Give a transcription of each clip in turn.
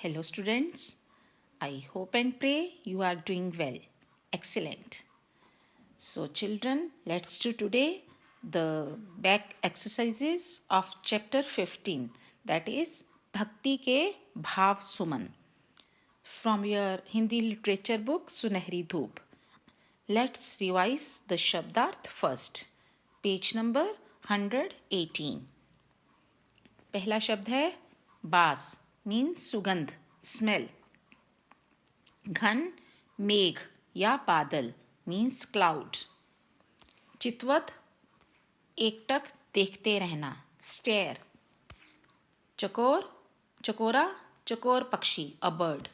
Hello students, I hope and pray you are doing well. Excellent. So children, let's do today the back exercises of chapter 15, that is Bhakti ke Bhav Suman, from your Hindi literature book Sunehri Dhoop. Let's revise the Shabdarth first. Page number 118. पहला शब्द है बास, means सुगंध, smell. घन मेघ या बादल, means cloud. चितवत एकटक देखते रहना, स्टेयर. चकोर चकोरा चकोर पक्षी, अ बर्ड.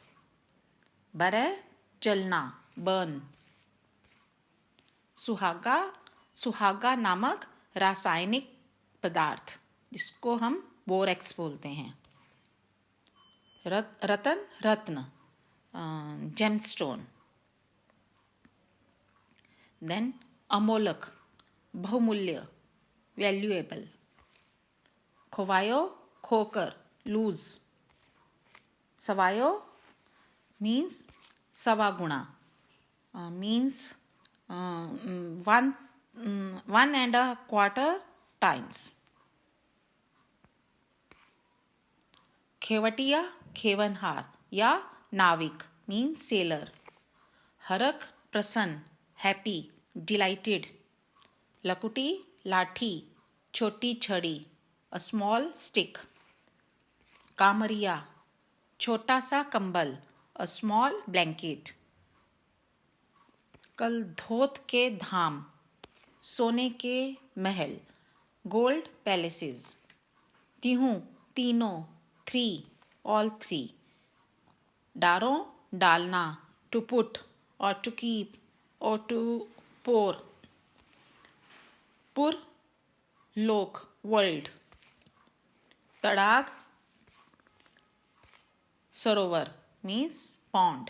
बरह जलना, बर्न. सुहागा सुहागा नामक रासायनिक पदार्थ, जिसको हम बोरेक्स बोलते हैं. रतन रत्न, जेमस्टोन. देन अमोलक, बहुमूल्य, वैल्यूएबल. खोवायो खोकर, लूज. सवायो मीन्स सवा गुणा, मीन्स 1.25 times. खेवटिया खेवनहार या नाविक, मीन्स सेलर. हरक प्रसन्न, हैप्पी, डिलाइटेड. लकुटी लाठी, छोटी छड़ी, अ स्मॉल स्टिक. कामरिया छोटा सा कंबल, अ स्मॉल ब्लैंकेट. कल धोत के धाम, सोने के महल, गोल्ड पैलेसेस. तिहूं तीनों, 3, all 3. डारो डालना, to put or to keep or to pour. पुर लोक, वर्ल्ड. तड़ाग सरोवर, मीन्स पॉन्ड.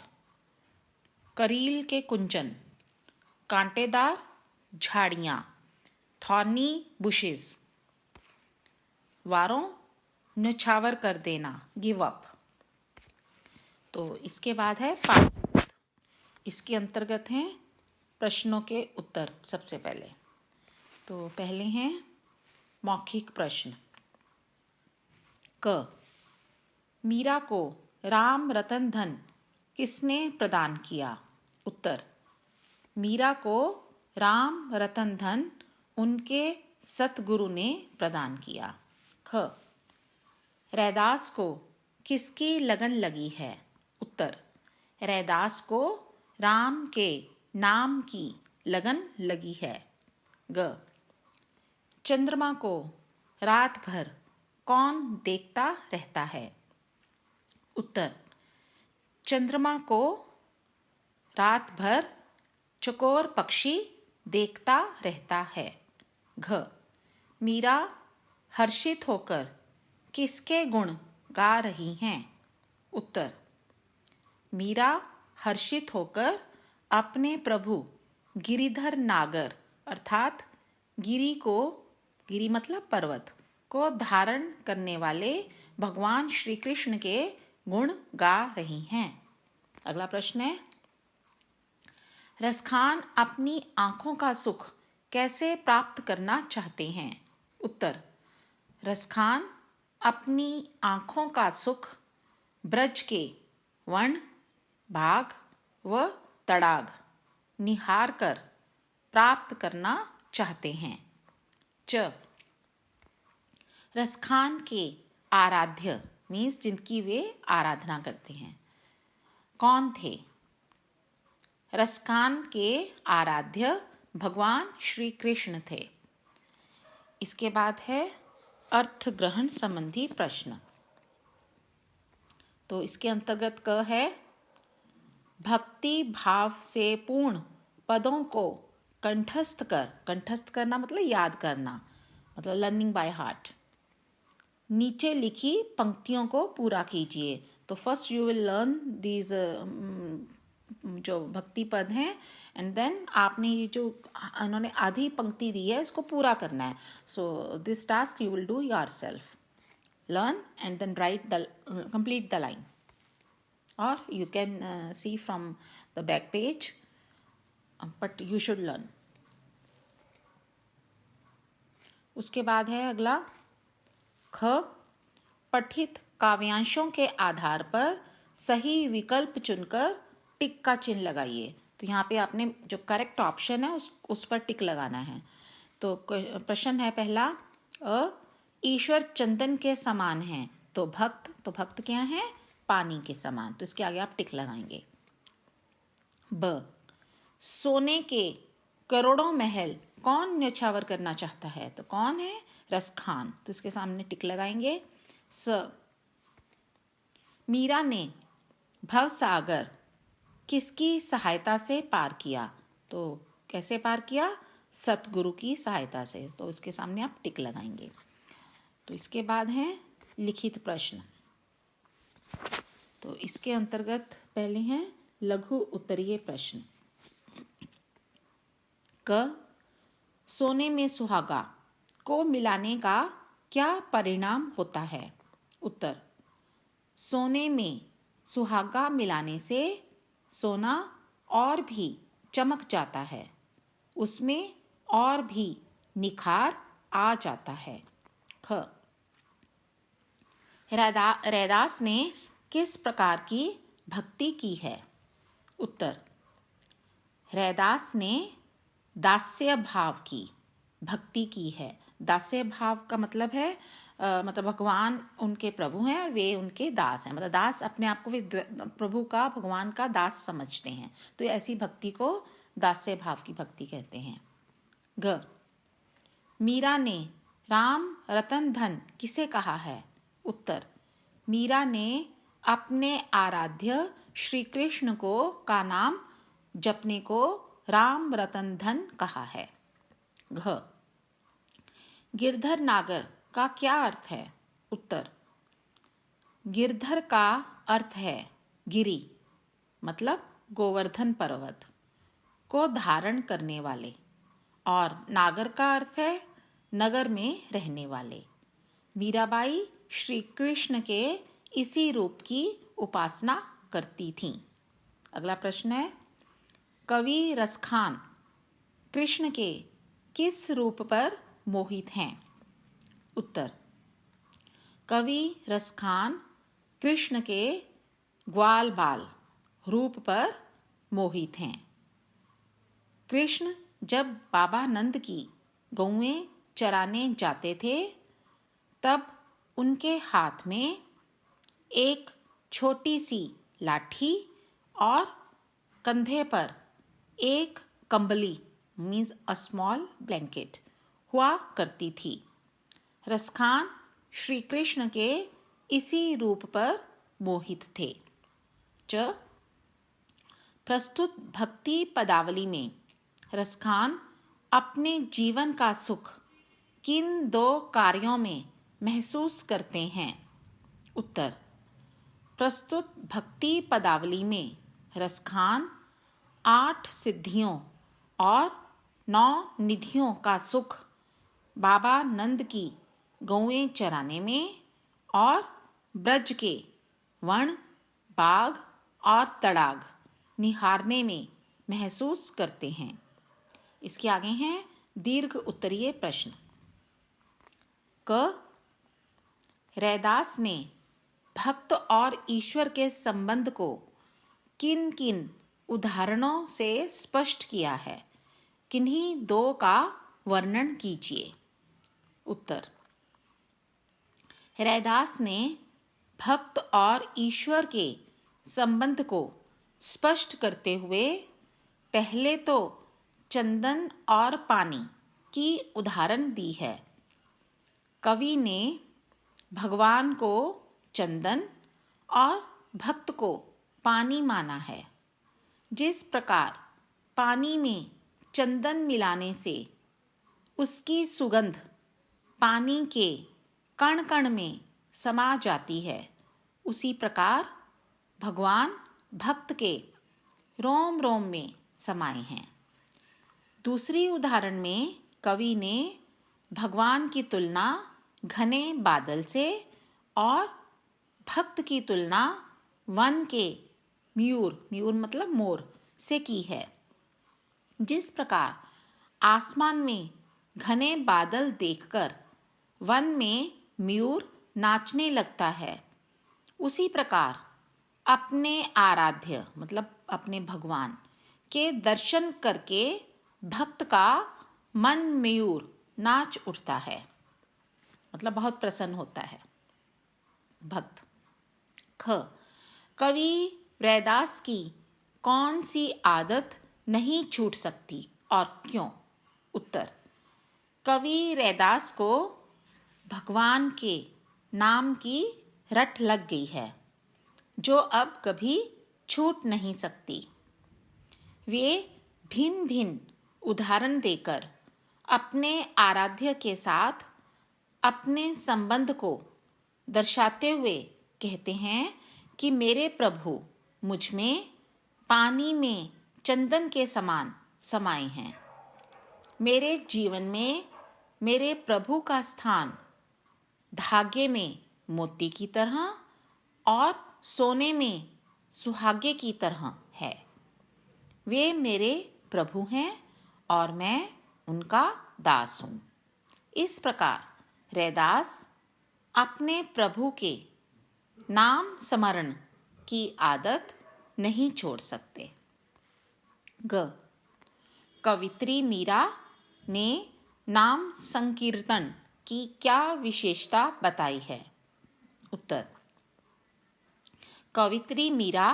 करील के कुंचन, कांटेदार झाड़ियाँ, थॉर्नी बुशेस. वारों न्यौछावर कर देना, गिव अप. तो इसके बाद है पाठ. इसके अंतर्गत हैं प्रश्नों के उत्तर. सबसे पहले तो पहले हैं मौखिक प्रश्न. क. मीरा को राम रतन धन किसने प्रदान किया? उत्तर. मीरा को राम रतन धन उनके सतगुरु ने प्रदान किया. ख. रैदास को किसकी लगन लगी है? उत्तर. रैदास को राम के नाम की लगन लगी है. ग. चंद्रमा को रात भर कौन देखता रहता है? उत्तर. चंद्रमा को रात भर चकोर पक्षी देखता रहता है. घ. मीरा हर्षित होकर किसके गुण गा रही हैं? उत्तर. मीरा हर्षित होकर अपने प्रभु गिरिधर नागर अर्थात गिरी मतलब पर्वत को धारण करने वाले भगवान श्री कृष्ण के गुण गा रही हैं. अगला प्रश्न है. रसखान अपनी आंखों का सुख कैसे प्राप्त करना चाहते हैं? उत्तर. रसखान अपनी आंखों का सुख ब्रज के वन, बाग व तड़ाग निहार कर प्राप्त करना चाहते हैं. च. रसखान के आराध्य, मीन्स जिनकी वे आराधना करते हैं, कौन थे? रसखान के आराध्य भगवान श्री कृष्ण थे. इसके बाद है अर्थ ग्रहण संबंधी प्रश्न. तो इसके अंतर्गत क है. भक्ति भाव से पूर्ण पदों को कंठस्थ करना मतलब याद करना, मतलब लर्निंग बाय हार्ट. नीचे लिखी पंक्तियों को पूरा कीजिए. तो first you will learn these जो भक्ति पद हैं, एंड देन आपने ये जो उन्होंने आधी पंक्ति दी है इसको पूरा करना है. So this task you will do yourself. Learn and then write the complete the line. or you can see from the back page, but you should learn. उसके बाद है अगला ख, पठित काव्यांशों के आधार पर सही विकल्प चुनकर टिक का चिन्ह लगाइए। तो यहाँ पे आपने जो करेक्ट ऑप्शन है उस पर टिक लगाना है। तो प्रश्न है पहला, ईश्वर चंदन के समान हैं, तो भक्त क्या है? पानी के समान, तो इसके आगे आप टिक लगाएंगे। ब, सोने के करोड़ों महल कौन न्यौछावर करना चाहता है? तो कौन है? रसखान, तो इसके सामने टिक लगाएंगे। स, मीरा ने भवसागर किसकी सहायता से पार किया? तो कैसे पार किया? सतगुरु की सहायता से, तो इसके सामने आप टिक लगाएंगे। तो इसके बाद है लिखित प्रश्न। तो इसके अंतर्गत पहले हैं लघु उत्तरीय प्रश्न। क, सोने में सुहागा को मिलाने का क्या परिणाम होता है? उत्तर, सोने में सुहागा मिलाने से सोना और भी चमक जाता है, उसमें और भी निखार आ जाता है। ख, रैदास ने किस प्रकार की भक्ति की है? उत्तर, रैदास ने दास्य भाव की भक्ति की है। दास्य भाव का मतलब है मतलब भगवान उनके प्रभु हैं और वे उनके दास हैं, मतलब दास अपने आप को वे प्रभु का, भगवान का दास समझते हैं, तो ऐसी भक्ति को दास्य भाव की भक्ति कहते हैं। ग, मीरा ने राम रतन धन किसे कहा है? उत्तर, मीरा ने अपने आराध्य श्री कृष्ण का नाम जपने को राम रतन धन कहा है। घ, गिरधर नागर का क्या अर्थ है? उत्तर, गिरधर का अर्थ है गिरी, मतलब गोवर्धन पर्वत को धारण करने वाले, और नागर का अर्थ है नगर में रहने वाले। मीराबाई श्री कृष्ण के इसी रूप की उपासना करती थीं। अगला प्रश्न है, कवि रसखान कृष्ण के किस रूप पर मोहित हैं? उत्तर, कवि रसखान कृष्ण के ग्वाल बाल रूप पर मोहित हैं। कृष्ण जब बाबा नंद की गौएं चराने जाते थे, तब उनके हाथ में एक छोटी सी लाठी और कंधे पर एक Kambali means a small blanket हुआ करती थी। रसखान श्री कृष्ण के इसी रूप पर मोहित थे। च, प्रस्तुत भक्ति पदावली में रसखान अपने जीवन का सुख किन दो कार्यों में महसूस करते हैं? उत्तर, प्रस्तुत भक्ति पदावली में रसखान 8 सिद्धियों और 9 निधियों का सुख बाबा नंद की गौएं चराने में और ब्रज के वन, बाग और तड़ाग निहारने में महसूस करते हैं। इसके आगे हैं दीर्घ उत्तरीय प्रश्न। क, रैदास ने भक्त और ईश्वर के संबंध को किन किन उदाहरणों से स्पष्ट किया है? किन्हीं दो का वर्णन कीजिए। उत्तर, रैदास ने भक्त और ईश्वर के संबंध को स्पष्ट करते हुए पहले तो चंदन और पानी की उदाहरण दी है। कवि ने भगवान को चंदन और भक्त को पानी माना है। जिस प्रकार पानी में चंदन मिलाने से उसकी सुगंध पानी के कण कण में समा जाती है, उसी प्रकार भगवान भक्त के रोम रोम में समाये हैं। दूसरी उदाहरण में कवि ने भगवान की तुलना घने बादल से और भक्त की तुलना वन के मयूर, मयूर मतलब मोर, से की है। जिस प्रकार आसमान में घने बादल देखकर वन में मयूर नाचने लगता है, उसी प्रकार अपने आराध्य मतलब अपने भगवान के दर्शन करके भक्त का मन मयूर नाच उठता है, मतलब बहुत प्रसन्न होता है भक्त। ख, कवि रैदास की कौन सी आदत नहीं छूट सकती और क्यों? उत्तर, कवि रैदास को भगवान के नाम की रट लग गई है, जो अब कभी छूट नहीं सकती। वे भिन्न भिन्न उदाहरण देकर अपने आराध्य के साथ अपने संबंध को दर्शाते हुए कहते हैं कि मेरे प्रभु मुझ में पानी में चंदन के समान समाये हैं। मेरे जीवन में मेरे प्रभु का स्थान धागे में मोती की तरह और सोने में सुहागे की तरह है। वे मेरे प्रभु हैं और मैं उनका दास हूँ। इस प्रकार रैदास अपने प्रभु के नाम स्मरण की आदत नहीं छोड़ सकते। ग, कवित्री मीरा ने नाम संकीर्तन की क्या विशेषता बताई है? उत्तर, कवित्री मीरा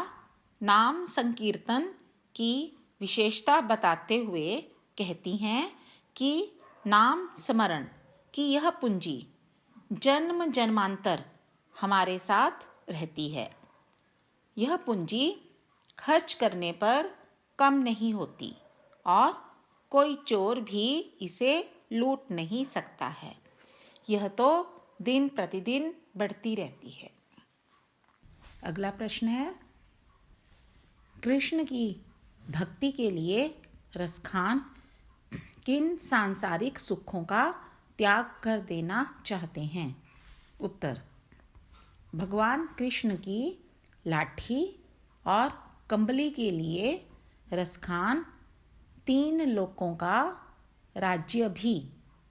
नाम संकीर्तन की विशेषता बताते हुए कहती हैं कि नाम स्मरण की यह पूंजी जन्म जन्मांतर हमारे साथ रहती है। यह पूंजी खर्च करने पर कम नहीं होती और कोई चोर भी इसे लूट नहीं सकता है। यह तो दिन प्रतिदिन बढ़ती रहती है। अगला प्रश्न है, कृष्ण की भक्ति के लिए रसखान किन सांसारिक सुखों का त्याग कर देना चाहते हैं? उत्तर, भगवान कृष्ण की लाठी और कंबली के लिए रसखान 3 लोकों का राज्य भी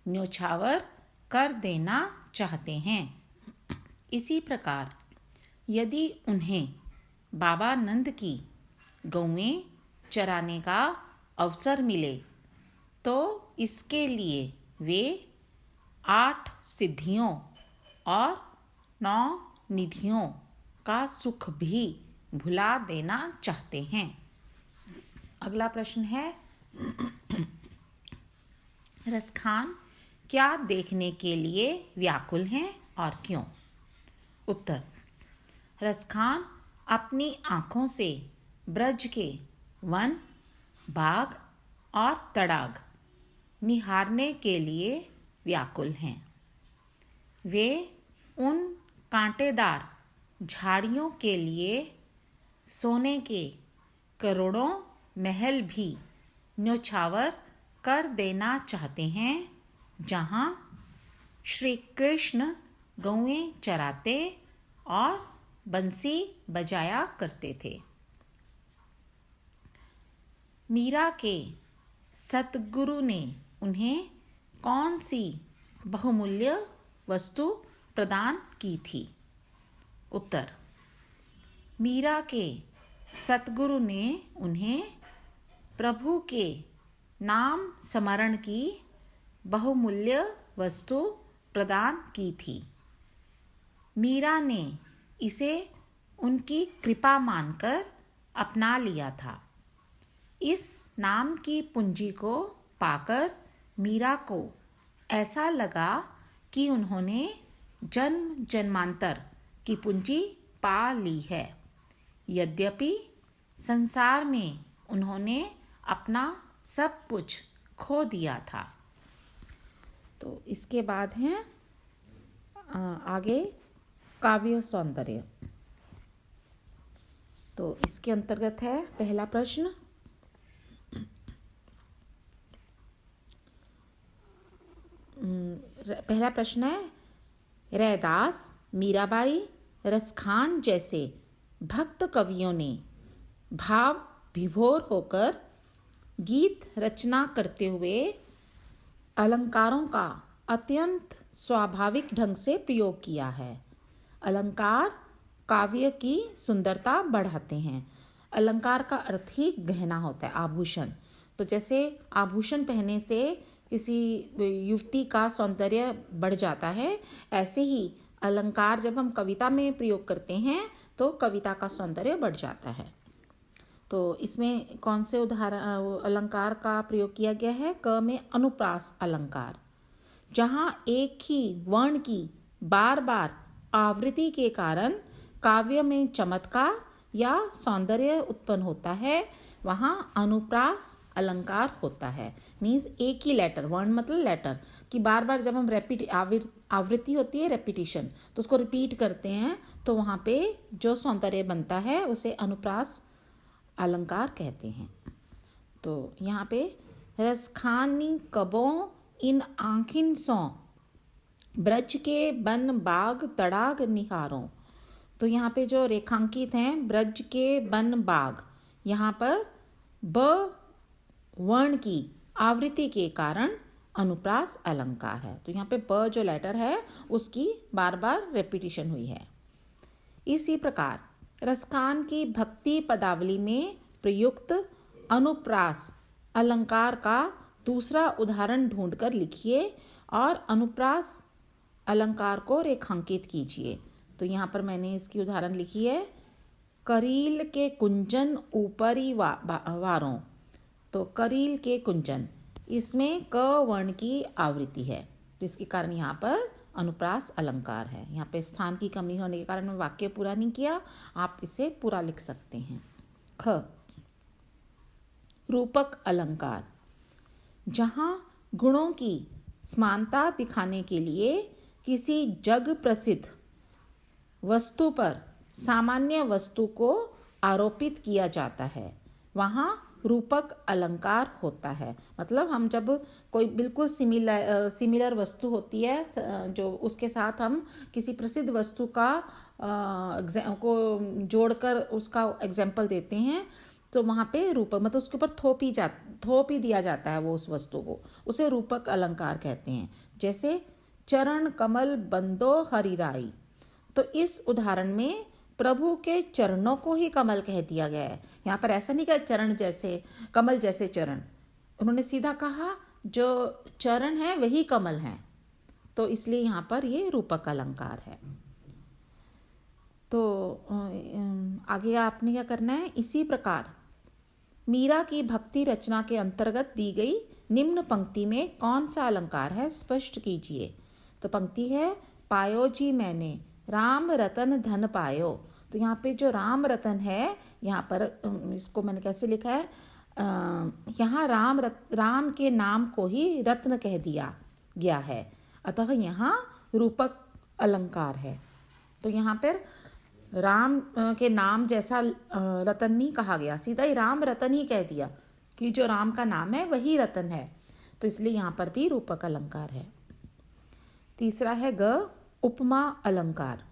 न्योछावर कर देना चाहते हैं। इसी प्रकार यदि उन्हें बाबा नंद की गौएं चराने का अवसर मिले तो इसके लिए वे 8 सिद्धियों और 9 निधियों का सुख भी भुला देना चाहते हैं। अगला प्रश्न है, रसखान क्या देखने के लिए व्याकुल हैं और क्यों? उत्तर, रसखान अपनी आँखों से ब्रज के वन, बाग और तड़ाग निहारने के लिए व्याकुल हैं। वे उन कांटेदार झाड़ियों के लिए सोने के करोड़ों महल भी न्योछावर कर देना चाहते हैं, जहाँ श्री कृष्ण गौएं चराते और बंसी बजाया करते थे। मीरा के सतगुरु ने उन्हें कौन सी बहुमूल्य वस्तु प्रदान की थी? उत्तर, मीरा के सतगुरु ने उन्हें प्रभु के नाम स्मरण की बहुमूल्य वस्तु प्रदान की थी। मीरा ने इसे उनकी कृपा मानकर अपना लिया था। इस नाम की पूंजी को पाकर मीरा को ऐसा लगा कि उन्होंने जन्म जन्मांतर की पूंजी पा ली है। यद्यपि संसार में उन्होंने अपना सब कुछ खो दिया था। तो इसके बाद है आगे काव्य सौंदर्य। तो इसके अंतर्गत है पहला प्रश्न, पहला प्रश्न है, रैदास, मीराबाई, रसखान जैसे भक्त कवियों ने भाव विभोर होकर गीत रचना करते हुए अलंकारों का अत्यंत स्वाभाविक ढंग से प्रयोग किया है। अलंकार काव्य की सुंदरता बढ़ाते हैं। अलंकार का अर्थ ही गहना होता है, आभूषण। तो जैसे आभूषण पहनने से किसी युवती का सौंदर्य बढ़ जाता है, ऐसे ही अलंकार जब हम कविता में प्रयोग करते हैं तो कविता का सौंदर्य बढ़ जाता है। तो इसमें कौन से उदाहरण अलंकार का प्रयोग किया गया है? क में अनुप्रास अलंकार, जहाँ एक ही वर्ण की बार बार आवृत्ति के कारण काव्य में चमत्कार या सौंदर्य उत्पन्न होता है, वहाँ अनुप्रास अलंकार होता है। मीन्स एक ही लेटर, वर्ण मतलब लेटर कि बार बार जब हम आवृत्ति होती है रेपिटिशन, तो उसको रिपीट करते हैं, तो वहाँ पे जो सौंदर्य बनता है उसे अनुप्रास अलंकार कहते हैं। तो यहाँ पे रसखानी कबों इन आँखिन सौ, ब्रज के बन बाग तड़ाग निहारों। तो यहाँ पे जो रेखांकित हैं ब्रज के बन बाग, यहाँ पर ब वर्ण की आवृत्ति के कारण अनुप्रास अलंकार है। तो यहाँ पे ब जो लेटर है उसकी बार बार रेपिटिशन हुई है। इसी प्रकार रसखान की भक्ति पदावली में प्रयुक्त अनुप्रास अलंकार का दूसरा उदाहरण ढूंढकर लिखिए और अनुप्रास अलंकार को रेखांकित कीजिए। तो यहाँ पर मैंने इसकी उदाहरण लिखी है, करील के कुंजन ऊपरी वारों। तो करील के कुंजन, इसमें क वर्ण की आवृत्ति है, तो इसके कारण यहाँ पर अनुप्रास अलंकार है। यहाँ पे स्थान की कमी होने के कारण मैं वाक्य पूरा नहीं किया, आप इसे पूरा लिख सकते हैं। ख रूपक अलंकार, जहाँ गुणों की समानता दिखाने के लिए किसी जग प्रसिद्ध वस्तु पर सामान्य वस्तु को आरोपित किया जाता है, वहाँ रूपक अलंकार होता है। मतलब हम जब कोई बिल्कुल सिमिलर वस्तु होती है जो उसके साथ हम किसी प्रसिद्ध वस्तु का को जोड़कर उसका एग्जाम्पल देते हैं, तो वहाँ पे रूपक मतलब उसके ऊपर थोप ही दिया जाता है वो उस वस्तु को, उसे रूपक अलंकार कहते हैं। जैसे चरण कमल बंदो हरिराई, तो इस उदाहरण में प्रभु के चरणों को ही कमल कह दिया गया है। यहाँ पर ऐसा नहीं कहा चरण जैसे, कमल जैसे चरण, उन्होंने सीधा कहा जो चरण है वही कमल है, तो इसलिए यहाँ पर ये रूपक अलंकार है। तो आगे आपने क्या करना है, इसी प्रकार मीरा की भक्ति रचना के अंतर्गत दी गई निम्न पंक्ति में कौन सा अलंकार है स्पष्ट कीजिए। तो पंक्ति है, पायो जी मैंने राम रतन धन पायो। तो यहाँ पे जो राम रतन है, यहाँ पर इसको मैंने कैसे लिखा है, यहाँ राम के नाम को ही रत्न कह दिया गया है, अतः यहाँ रूपक अलंकार है। तो यहाँ पर राम के नाम जैसा रतन नहीं कहा गया, सीधा ही राम रतन ही कह दिया कि जो राम का नाम है वही रतन है, तो इसलिए यहाँ पर भी रूपक अलंकार है। तीसरा है ग उपमा अलंकार,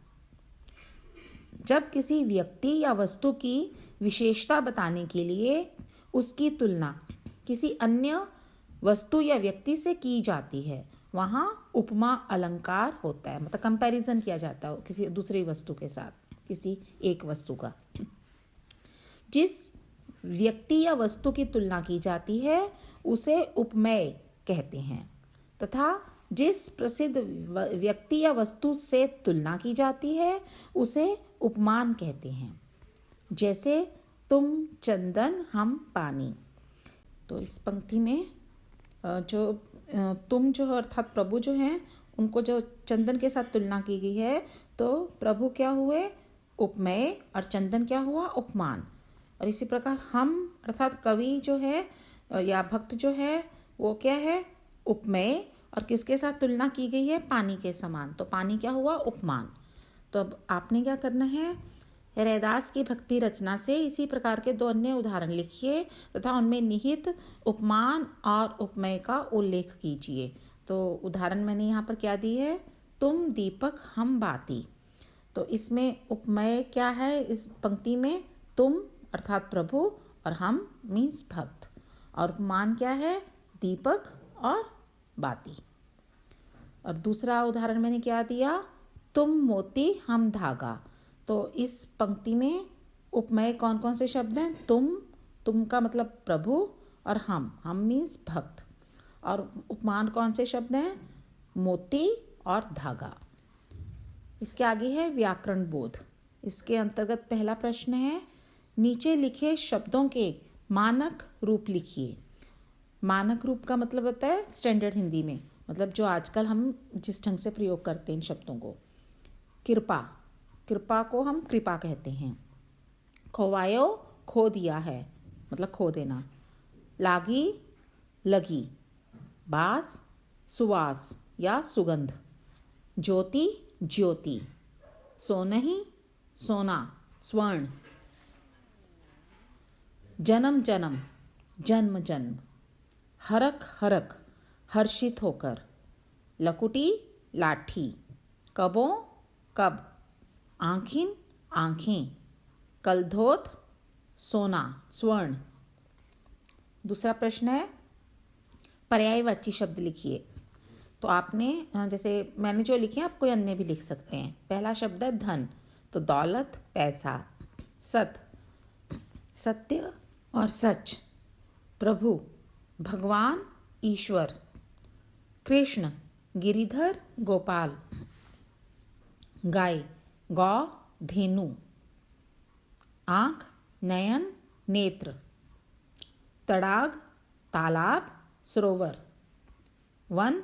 जब किसी व्यक्ति या वस्तु की विशेषता बताने के लिए उसकी तुलना किसी अन्य वस्तु या व्यक्ति से की जाती है, वहाँ उपमा अलंकार होता है। मतलब कंपैरिजन किया जाता है किसी दूसरी वस्तु के साथ, किसी एक वस्तु का। जिस व्यक्ति या वस्तु की तुलना की जाती है उसे उपमेय कहते हैं, तथा जिस प्रसिद्ध व्यक्ति या वस्तु से तुलना की जाती है उसे उपमान कहते हैं। जैसे तुम चंदन हम पानी। तो इस पंक्ति में जो तुम जो अर्थात प्रभु जो हैं उनको जो चंदन के साथ तुलना की गई है, तो प्रभु क्या हुए उपमेय और चंदन क्या हुआ उपमान। और इसी प्रकार हम अर्थात कवि जो है या भक्त जो है वो क्या है उपमेय, और किसके साथ तुलना की गई है पानी के समान, तो पानी क्या हुआ उपमान। तो अब आपने क्या करना है, रैदास की भक्ति रचना से इसी प्रकार के दो अन्य उदाहरण लिखिए तथा उनमें निहित उपमान और उपमेय का उल्लेख कीजिए। तो उदाहरण मैंने यहाँ पर क्या दी है, तुम दीपक हम बाती। तो इसमें उपमेय क्या है, इस पंक्ति में तुम अर्थात प्रभु, और हम मीन्स भक्त। और उपमान क्या है? दीपक और बाती। और दूसरा उदाहरण मैंने क्या दिया? तुम मोती हम धागा। तो इस पंक्ति में उपमेय कौन कौन से शब्द हैं? तुम का मतलब प्रभु, और हम मीन्स भक्त। और उपमान कौन से शब्द हैं? मोती और धागा। इसके आगे है व्याकरण बोध। इसके अंतर्गत पहला प्रश्न है, नीचे लिखे शब्दों के मानक रूप लिखिए। मानक रूप का मतलब होता है स्टैंडर्ड हिंदी में, मतलब जो आजकल हम जिस ढंग से प्रयोग करते हैं इन शब्दों को। कृपा को हम कृपा कहते हैं। खोवायो, खो दिया है, मतलब खो देना। लागी, लगी। बास, सुवास या सुगंध। ज्योति, ज्योति। सोनही, सोना, स्वर्ण। जन्म, जन्म, जन्म, जन्म। हरख, हरख, हर्षित होकर। लकुटी, लाठी। कबों, कब। आँखिन, आँखें। कलधोत, सोना, स्वर्ण। दूसरा प्रश्न है, पर्यायवाची शब्द लिखिए। तो आपने जैसे मैंने जो लिखे आप कोई अन्य भी लिख सकते हैं। पहला शब्द है धन, तो दौलत, पैसा। सत्य और सच। प्रभु, भगवान, ईश्वर। कृष्ण, गिरिधर, गोपाल। गाय, गौ, धेनु। आँख, नयन, नेत्र। तड़ाग, तालाब, सरोवर। वन,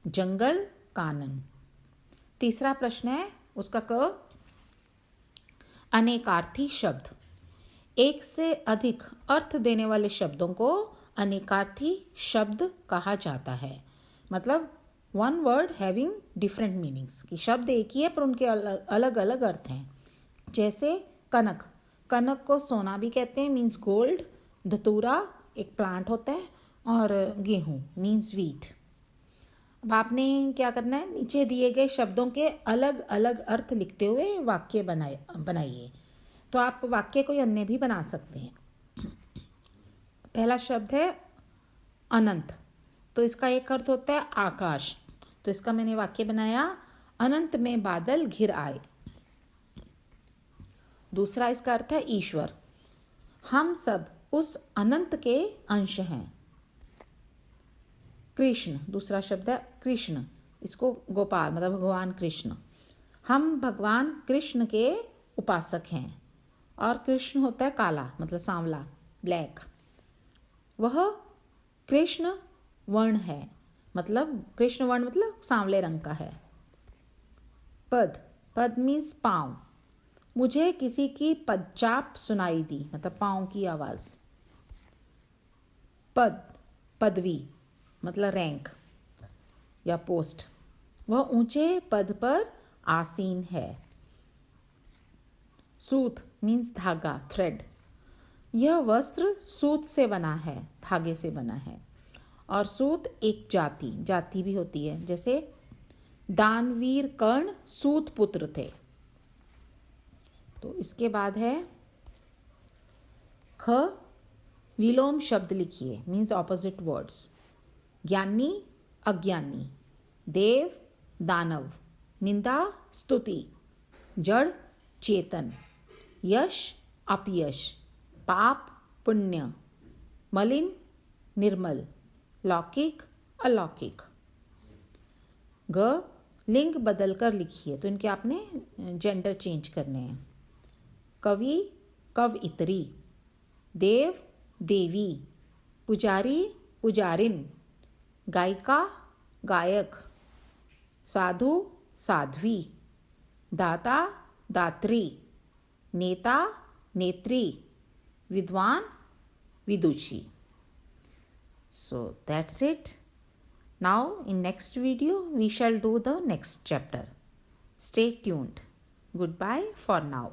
जंगल, कानन। तीसरा प्रश्न है उसका क, अनेकार्थी शब्द। एक से अधिक अर्थ देने वाले शब्दों को अनेकार्थी शब्द कहा जाता है। मतलब one word having different meanings, कि शब्द एक ही है पर उनके अलग अलग अर्थ हैं। जैसे कनक, कनक को सोना भी कहते हैं, मीन्स गोल्ड। धतूरा एक प्लांट होता है, और गेहूँ मीन्स वीट। अब आपने क्या करना है, नीचे दिए गए शब्दों के अलग अलग अर्थ लिखते हुए वाक्य बनाइए। तो आप वाक्य कोई अन्य भी बना सकते हैं। पहला शब्द है अनंत, तो इसका एक अर्थ होता है आकाश। तो इसका मैंने वाक्य बनाया, अनंत में बादल घिर आए। दूसरा इसका अर्थ है ईश्वर, हम सब उस अनंत के अंश हैं। कृष्ण, दूसरा शब्द है कृष्ण, इसको गोपाल मतलब भगवान कृष्ण, हम भगवान कृष्ण के उपासक हैं। और कृष्ण होता है काला मतलब सांवला, ब्लैक। वह कृष्ण वर्ण है, मतलब कृष्ण वर्ण मतलब सांवले रंग का है। पद, पद मीन्स पाँव। मुझे किसी की पदचाप सुनाई दी, मतलब पाँव की आवाज़। पद, पदवी मतलब रैंक या पोस्ट, वह ऊंचे पद पर आसीन है। सूत मीन्स धागा, थ्रेड। यह वस्त्र सूत से बना है, धागे से बना है। और सूत एक जाति, जाति भी होती है। जैसे दानवीर कर्ण सूत पुत्र थे। तो इसके बाद है ख, विलोम शब्द लिखिए, मीन्स ऑपोजिट वर्ड्स। ज्ञानी, अज्ञानी। देव, दानव। निंदा, स्तुति। जड़, चेतन। यश, अपयश। पाप, पुण्य। मलिन, निर्मल। लौकिक, अलौकिक। ग, लिंग बदल कर लिखिए, तो इनके आपने जेंडर चेंज करने हैं। कवि, कवइत्री। देव, देवी। पुजारी, पुजारिन। गायिका, गायक। साधु, साध्वी। दाता, दात्री। नेता, नेत्री। विद्वान, विदुषी। So that's it. Now in next video we shall do the next chapter. Stay tuned. Goodbye for now.